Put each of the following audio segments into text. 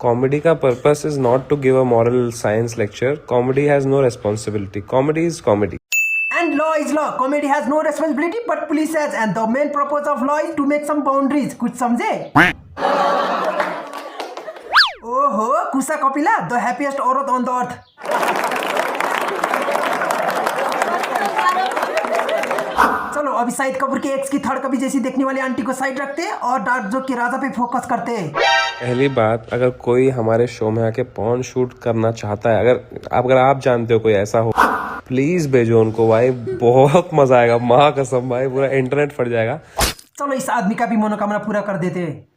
Comedy का purpose is not to give a moral science lecture. Comedy has no responsibility. Comedy is comedy. And law is law. Comedy has no responsibility, but police has. And the main purpose of law is to make some boundaries. कुछ समझे? ओहो, कुसा Kapila, the happiest औरत on the earth. चलो अभी शाहिद कपूर के x की third कपी जैसी देखने वाली आंटी को साइड रखते हैं और डार्क जोक के राजा पे फोकस करते हैं। पहली बात, अगर कोई हमारे शो में आके पॉर्न शूट करना चाहता है, अगर आप जानते हो कोई ऐसा हो, प्लीज भेजो उनको भाई, बहुत मजा आएगा, माँ कसम भाई, पूरा इंटरनेट फट जाएगा। चलो इस आदमी का भी मनोकामना पूरा कर देते हैं।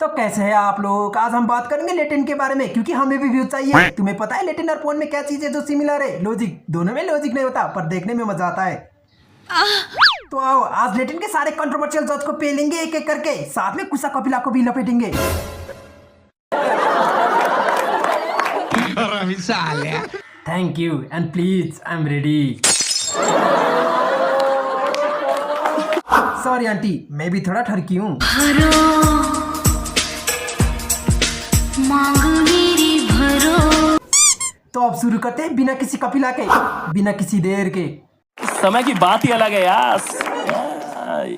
तो कैसे हैं आप लोग? आज हम बात करेंगे लेटिन के बारे में, क्योंकि हमें भी व्यू चाहिए। तुम्हें पता है लेटिन और पोर्न में क्या चीज है जो सिमिलर है? लॉजिक। दोनों में लॉजिक नहीं होता, पर देखने में मजा आता है। तो आओ आज लेटिन के सारे कंट्रोवर्शियल जज को पेलेंगे एक एक करके, साथ में कुसा कपिला को भी लपेटेंगे। Thank you and please I am ready. Sorry aunty, मैं भी थोड़ा ठरकी हूँ। तो अब शुरू करते हैं बिना किसी कपिला के, बिना किसी देर के। समय की बात ही अलग है यार।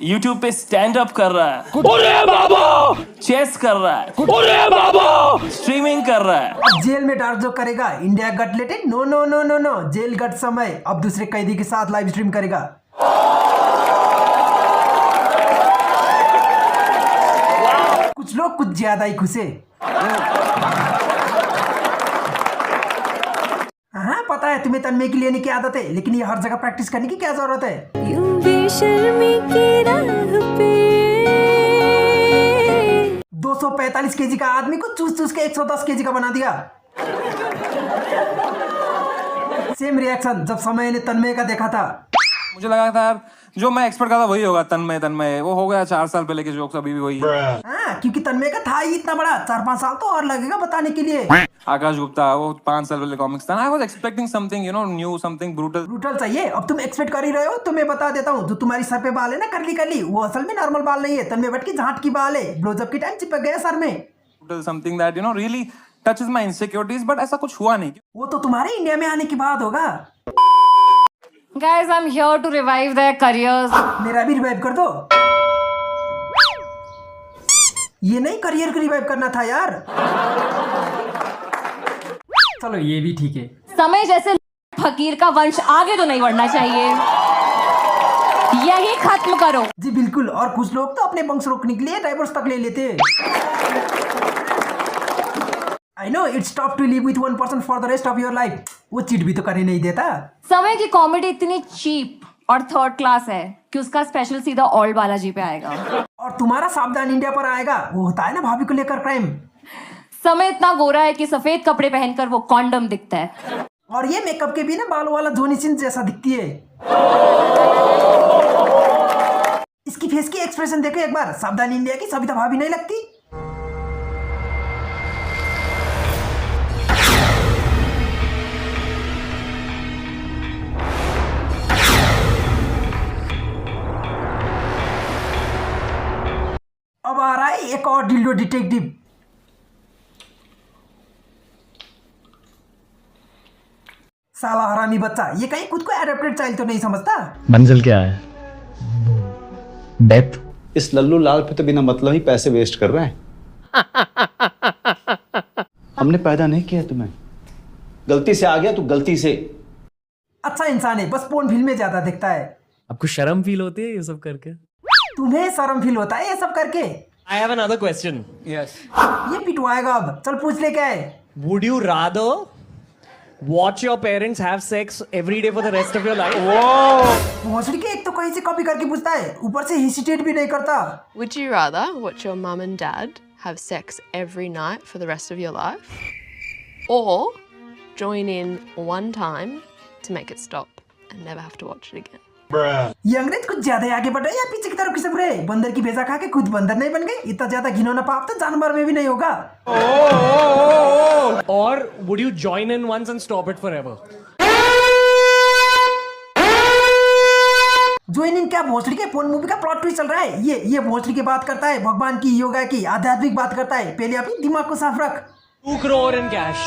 YouTube पे स्टैंड अप कर रहा है, अरे बाबा, चेस कर रहा है, अरे बाबा, स्ट्रीमिंग कर रहा है। अब जेल में डार्क जोक करेगा। इंडिया गट लेटेड? No no no no no, जेल गट समय। अब दूसरे कैदी के साथ लाइव स्ट्रीम करेगा। कुछ लोग कुछ ज्यादा ही खुश है। हाँ पता है तुम्हें तन्मय की लेने की आदत है, लेकिन ये हर जगह प्रैक्टिस करने की क्या जरूरत है? यूं बेशर्मी की राह पे 245 केजी का आदमी को चूस चूस के 110 केजी का बना दिया। सेम रिएक्शन जब समय ने तन्मय का देखा था। मुझे लगा था यार जो मैं एक्सपेक्ट करता वही होगा। तन्मय वो हो गया 4 साल पहले के जोक्स अभी भी वही। हाँ क्योंकि तन्मय का था ही इतना बड़ा, 4-5 साल तो और लगेगा बताने के लिए। आकाश गुप्ता वो 5 साल पहले कॉमिक्स था। I was expecting something new, something brutal चाहिए। अब तुम एक्सपेक्ट कर ही रहे हो तो मैं बता देता हूँ। जो तुम्हारी सर पे बाल है ना करली, वो असल में नॉर्मल बाल नहीं है, तन्मय भट्ट की झांट की बाल है। ब्लोजअप की टाइम चिपक गया सर में। Brutal something that really touches my insecurities, but ऐसा कुछ हुआ नहीं। वो तो तुम्हारे इंडिया में आने के बाद होगा। Guys, I'm here to revive their careers. मेरा भी रिवाइव कर दो। ये नहीं करियर को रिवाइव करना था यार। चलो ये भी ठीक है। समय जैसे फकीर का वंश आगे तो नहीं बढ़ना चाहिए, यही खत्म करो। जी बिल्कुल। और कुछ लोग तो अपने वंश रोकने के लिए डाइवोर्स तक ले लेते हैं। I know it's tough to live with one person for the rest of your life. वो चीट भी तो करने नहीं देता। समय की कॉमेडी इतनी चीप और थर्ड क्लास है कि उसका स्पेशल सीधा ओल्ड बालाजी पे आएगा। और तुम्हारा सावधान इंडिया पर आएगा। वो होता है ना भाभी को लेकर क्राइम। समय इतना गोरा है कि सफेद कपड़े पहनकर वो कॉन्डम दिखता है, और ये मेकअप के बिना बालों वाला जोनी सिंह जैसा दिखती है। इसकी फेस की एक्सप्रेशन देखो एक बार। सावधान इंडिया की सविता भाभी नहीं लगती? अब आ रहा है एक और डिल्डो डिटेक्टिव। साला हरामी बच्चा, ये कहीं खुद को एडॉप्टेड चाइल्ड तो नहीं समझता? मंजिल क्या है? डेथ। इस लल्लू लाल पे तो बिना मतलब ही पैसे वेस्ट कर रहे हैं। हमने पैदा नहीं किया तुम्हें, गलती से आ गया तू, गलती से। अच्छा इंसान है, बस पोर्न फिल्म में ज्यादा दिखता है। आपको शर्म फील होती है ये सब करके? तुम्हें शर्म फील होता है ये सब करके? I have another question. Yes. ये पिटवाएगा अब। चल पूछ ले क्या है? Would you rather watch your parents have sex every day for the rest of your life? भोसड़ी के एक तो कहीं से कॉपी करके पूछता है, ऊपर से हेसिटेट भी नहीं करता। Would you rather watch your mum and dad have sex every night for the rest of your life, or join in one time to make it stop and never have to watch it again? ये अंग्रेज कुछ ज्यादा आगे बढ़ रहे या पीछे की तरफ खिसक रहे? बंदर की भेजा खा के खुद बंदर नहीं बन गए? इतना ज्यादा घिनौना पाप तो जानवर में भी नहीं होगा। Or would you join in once and stop it forever? Join in क्या भोसड़ी के फोन मूवी का प्लॉट ट्विस्ट चल रहा है। ये भोसड़ी की बात करता है, भगवान की, योगा की, आध्यात्मिक बात करता है। पहले अपनी दिमाग को साफ रख। 2 crore in cash.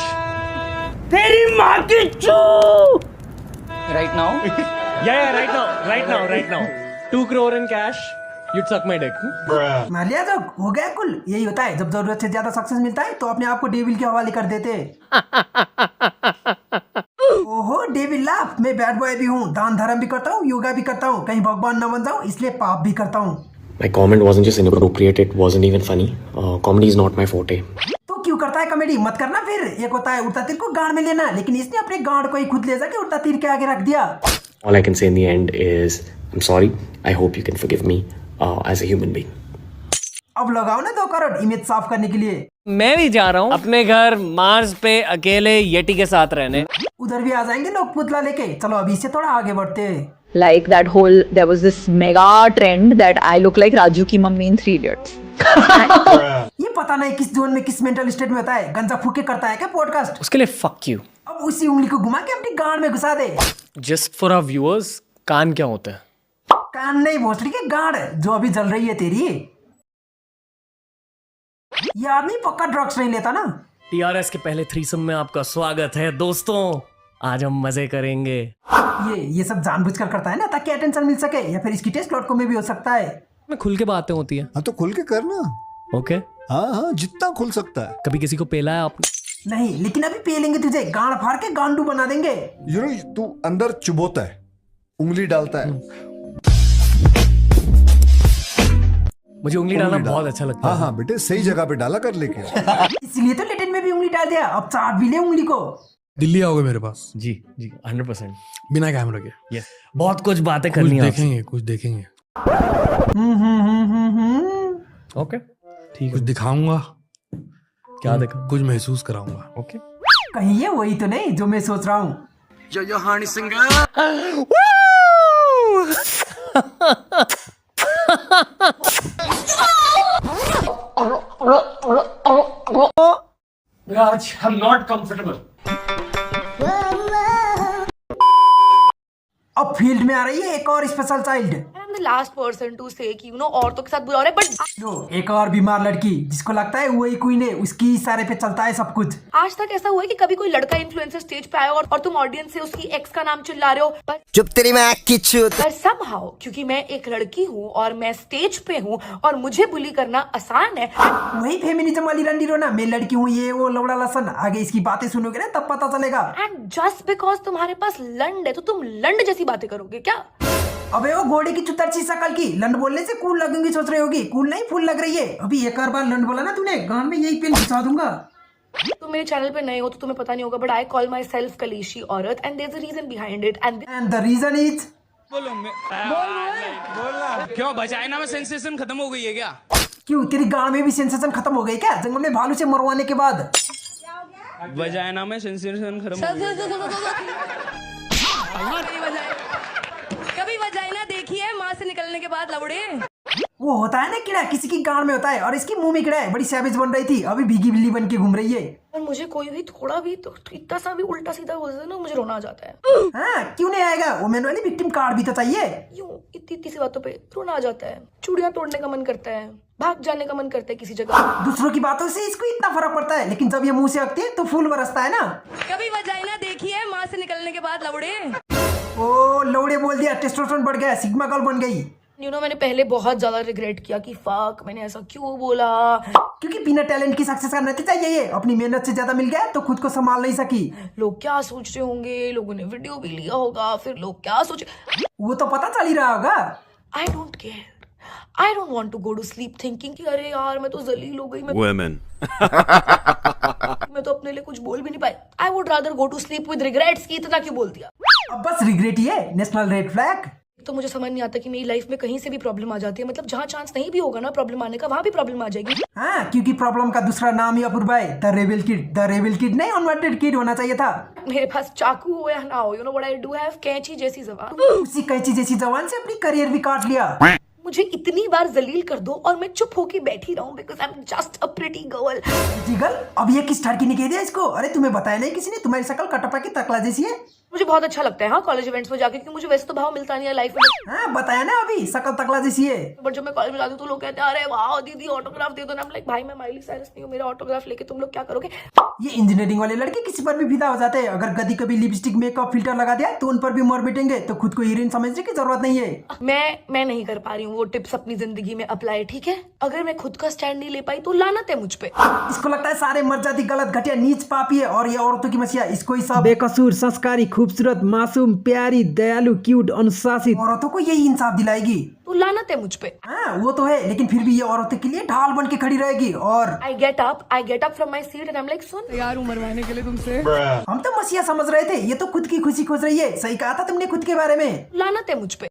Right now? Yeah, right now. 2 crore in cash. You'd suck my dick. मान लिया जो हो गया कुल। यही होता है जब जरूरत से ज्यादा सक्सेस मिलता है तो अपने आप को डेविल के हवाले कर देते हैं। ओहो डेविल लाफ, मैं बैड बॉय भी हूँ, दान धर्म भी करता हूँ, योगा भी करता हूँ, कहीं भगवान न बन जाऊँ इसलिए पाप भी करता हूँ। My comment wasn't just inappropriate, it wasn't even funny. Comedy is not my forte. तो क्यों करता है कॉमेडी? मत करना फिर। एक होता है उड़ता तीर को गांड में लेना, लेकिन इसने अपने गांड को ही खुद ले जाके उड़ता तीर के आगे रख दिया। All I can say in the end is, I'm sorry. I hope you can forgive me as a human being. अब लगाओ ना 2 करोड़ इमेज साफ करने के लिए। मैं भी जा रहा हूँ अपने घर मार्स पे अकेले येटी के साथ रहने। उधर भी आ जाएंगे लोग पुतला लेके। चलो अभी से थोड़ा आगे बढ़ते हैं। Like that whole, there was this mega trend that I look like Raju की मम्मी in 3 Idiots. ये पता नहीं किस जोन में किस मेंटल स्टेट में होता है, गंजा फूक के करता है क्या पॉडकास्ट? उसके लिए fuck you. अब उसी उंगली को घुमा के अपनी गांड में घुसा दे। Just for our viewers, कान क्या होता है? कान नहीं भोसड़ी के गांड जो अभी जल रही है तेरी। ये आदमी पक्का ड्रग्स नहीं लेता ना? TRS के पहले थ्रीसम में आपका स्वागत है दोस्तों। आज हम मजे करेंगे। ये सब जानबूझकर करता है ना ताकि अटेंशन मिल सके, या फिर इसकी टेस्ट प्लॉट को में भी हो सकता है। में खुल के बातें होती है। हाँ तो खुल के करना। ओके हाँ जितना खुल सकता है। कभी किसी को पेला है आपने? नहीं, लेकिन अभी पेलेंगे तुझे, गांड फाड़ के गांडू बना देंगे। तू अंदर चुभोता है, उंगली डालता है। मुझे उंगली डालना बहुत अच्छा लगता है। हाँ बेटे सही जगह पे डाला कर लेके। इसलिए तो लेटिन में भी उंगली डाल दिया, अब चाट भी ले उंगली को। दिल्ली आओगे मेरे पास? जी 100%। बिना कैमरा के? यस। बहुत कुछ बातें करनी है। कुछ देखेंगे। ओके ठीक है। कुछ दिखाऊंगा। क्या देखा? कुछ महसूस कराऊंगा। ओके। कहीं ये वही तो नहीं जो मैं सोच रहा हूँ? जो Honey Singh Raj, I'm not comfortable. अब फील्ड में आ रही है एक और special child. I'm the last person to say कि औरतों के साथ बुरा हो रहा है, बट जो एक और बीमार लड़की जिसको लगता है वही क्वीन है, उसकी इशारे पे चलता है सब कुछ। आज तक ऐसा हुआ है कि कभी कोई लड़का इन्फ्लुएंसर स्टेज पे आया और तुम ऑडियंस से उसकी एक्स का नाम चिल्ला रहे हो, पर चुप तेरी मैं की चूत। पर somehow क्योंकि मैं एक लड़की हूँ और मैं स्टेज पे हूँ और मुझे बुली करना आसान है। वही फेमिनिज्म वाली रंडी रोना, मैं लड़की हूँ ये वो लौड़ा लसन। आगे इसकी बातें सुनोगे ना तब पता चलेगा। एंड जस्ट बिकॉज तुम्हारे पास लंड है तो तुम लंड जैसी बातें करोगे क्या? अबे वो घोड़े की चुतरची शकल की लंड बोलने से कूल लगेंगी सोच रही होगी। कूल नहीं, फूल लग रही है। अभी एक और बार लंड बोला ना तूने, गान में यही पेन घुसा दूंगा। तुम मेरे चैनल पे नए हो तो तुम्हें पता नहीं होगा, but I call myself Khaleesi औरत and there is a reason behind it. And the reason is क्यों वजाइना में सेंसेशन खत्म हो गई है क्या? क्यों तेरी गांड में भी सेंसेशन खत्म हो गई क्या जंगल में भालू से मरवाने के बाद? वजाइना में सेंसेशन खत्म हो गई। कभी वजाइना देखी है माँ से निकलने के बाद लवड़े? वो होता है ना कीड़ा, किसी की गांड में होता है और इसकी मुंह में कीड़ा है। बड़ी सैवेज बन रही थी, अभी भीगी बिल्ली बन के घूम रही है। और मुझे कोई भी थोड़ा भी तो इतना सा भी उल्टा सीधा हो जाए ना, मुझे रोना आ जाता है। हाँ क्यों नहीं आएगा? वुमेन वाली विक्टिम कार्ड भी तो चाहिए। यूं इतनी सी बातों पे रोना आ जाता है। चूड़ियां तोड़ने का मन करता है, भाग जाने का मन करता है किसी जगह। दूसरों की बातों से इसको इतना फर्क पड़ता है, लेकिन जब ये मुंह से हकती है तो फूल बरसता है ना। कभी वजाइना देखी है माँ से निकलने के बाद लवड़े? ओ लौड़े बोल दिया, टेस्टोस्टेरोन बढ़ गया, सिग्मा गर्ल बन गई। मैंने पहले बहुत ज्यादा रिग्रेट किया कि फक मैंने ऐसा क्यों बोला, क्योंकि बिना टैलेंट की सक्सेस का नतीजा यही है। अपनी मेहनत से ज्यादा मिल गया तो खुद को संभाल नहीं सकी। लोग क्या सोच रहे होंगे, लोगों ने वीडियो भी लिया होगा, फिर लोग क्या सोच, वो तो पता चल ही रहा होगा। I don't care, I don't want to go to sleep thinking कि अरे यार मैं तो जलील हो गई, मैं तो अपने लिए कुछ बोल भी नहीं पाई। I would rather go to sleep with regrets कि इतना क्यों बोल दिया। अब बस रिग्रेट ही है नेशनल रेड फ्लैग। तो मुझे समझ नहीं आता कि मेरी लाइफ में कहीं से भी प्रॉब्लम आ जाती है, मतलब जहाँ चांस नहीं भी होगा ना प्रॉब्लम आने का, वहाँ भी प्रॉब्लम आ जाएगी। हाँ क्योंकि प्रॉब्लम का दूसरा नाम ही अपूर्वा है, the rebel kid. The rebel kid नहीं, अनवांटेड किड होना चाहिए था। मेरे पास चाकू हो या ना हो, you know what I do have, कैंची जैसी जबान। उसी कैंची जैसी जबान से अपनी करियर भी काट लिया। मुझे इतनी बार जलील कर दो और मैं चुप होके बैठी रहूं because I am just a pretty girl. अब ये किस लड़की ने कह दिया इसको? अरे तुम्हें बताया नहीं किसी ने? तुम्हारी शक्ल कटप्पा की तकला जैसी है। मुझे बहुत अच्छा लगता है हाँ कॉलेज इवेंट्स में जाके, क्योंकि मुझे वैसे तो भाव मिलता नहीं है लाइफ में। हाँ बताया ना अभी, शकल तकला जैसी है। बट जब मैं कॉलेज में जाती हूँ तो लोग कहते हैं अरे वाह दीदी ऑटोग्राफ दे दो ना। लाइक भाई मैं माइली साइरस नहीं हूँ, मेरा ऑटोग्राफ लेके तुम लोग क्या करोगे। ये इंजीनियरिंग वाले लड़के किसी पर भी फिदा हो जाते हैं। अगर गदी कभी लिपस्टिक मेकअप फिल्टर लगा दिया तो उन पर भी मर बैठेंगे, तो खुद को हीरोइन समझने की जरूरत नहीं है। मैं नहीं कर पा रही हूँ वो टिप्स अपनी जिंदगी में अप्लाई, ठीक है। अगर मैं खुद का स्टैंड नहीं ले पाई तो लानत है मुझ पे। इसको लगता है सारे मर जाती गलत घटिया नीच पापी है और ये औरतों की मसीहा। इसको ही सब बेकसूर, संस्कारी, खूबसूरत, मासूम, प्यारी, दयालु, क्यूट, अनुशासित औरतों को यही इंसाफ दिलाएगी। तो लानत है मुझ पे। हाँ वो तो है, लेकिन फिर भी ये औरतों के लिए ढाल बन के खड़ी रहेगी। और I get up from my seat and I am like सुन यार मरवाने के लिए तुमसे। हम तो मसीहा समझ रहे थे, ये तो खुद की खुशी खोज रही है। सही कहा था तुमने खुद के बारे में। लानत है मुझ पे।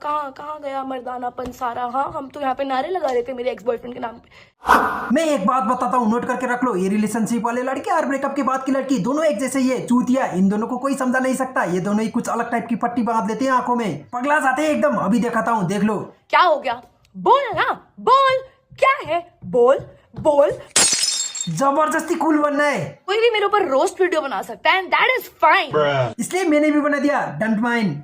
कहाँ गया मर्दानापन सारा। हाँ हम तो यहाँ पे नारे लगा रहे थे मेरे एक्स बॉयफ्रेंड के नाम पे। मैं एक बात बताता हूँ, नोट करके रख लो। ये रिलेशनशिप वाले लड़के और ब्रेकअप के बाद की लड़की दोनों एक जैसे ही है। चूतिया, इन दोनों को कोई समझा नहीं सकता। ये दोनों ही कुछ अलग टाइप की पट्टी बांध लेते हैं आंखों में, पगला जाते हैं एकदम। अभी दिखाता हूँ, देख लो। क्या हो गया, बोल ना बोल, क्या है बोल। जबरदस्ती कूल बनना है। कोई भी मेरे ऊपर रोस्ट वीडियो बना सकता है एंड दैट इज फाइन। इसलिए मैंने भी बना दिया, don't mind.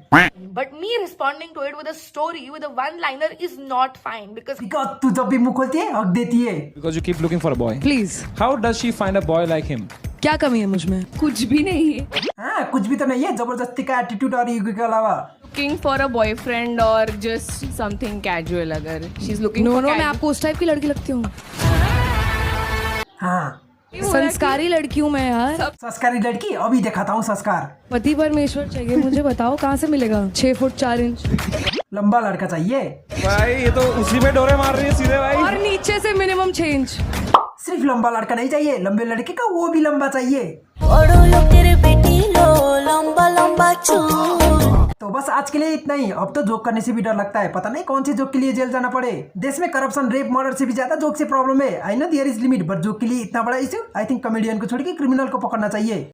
But me responding to it with a story with a one liner is not fine because तू जब भी मुंह खोलती है हक देती है। Because you keep looking for a boy. Please. How does she find a boy like him? क्या कमी है मुझ में? कुछ भी नहीं है। हाँ कुछ भी तो नहीं है, जबरदस्ती का एटीट्यूड और ईगो के अलावा। Looking for a boyfriend or just something casual अगर she's looking for मैं आपको उस टाइप की लड़की लगती हूँ। हाँ संस्कारी लड़की हूँ मैं यार। संस्कारी लड़की, अभी दिखाता हूँ संस्कार। पति परमेश्वर चाहिए मुझे, बताओ कहाँ से मिलेगा? 6 फुट 4 इंच लंबा लड़का चाहिए भाई ये तो उसी में डोरे मार रही है सीधे भाई। और नीचे से मिनिमम 6 इंच। सिर्फ लंबा लड़का नहीं चाहिए, लंबे लड़के का वो भी लंबा चाहिए। तो बस आज के लिए इतना ही। अब तो जोक करने से भी डर लगता है, पता नहीं कौन से जोक के लिए जेल जाना पड़े। देश में करप्शन, रेप, मर्डर से भी ज्यादा जोक से प्रॉब्लम है। I know there is limit, but joke के लिए इतना बड़ा इश्यू। आई थिंक कॉमेडियन को छोड़ के क्रिमिनल को पकड़ना चाहिए।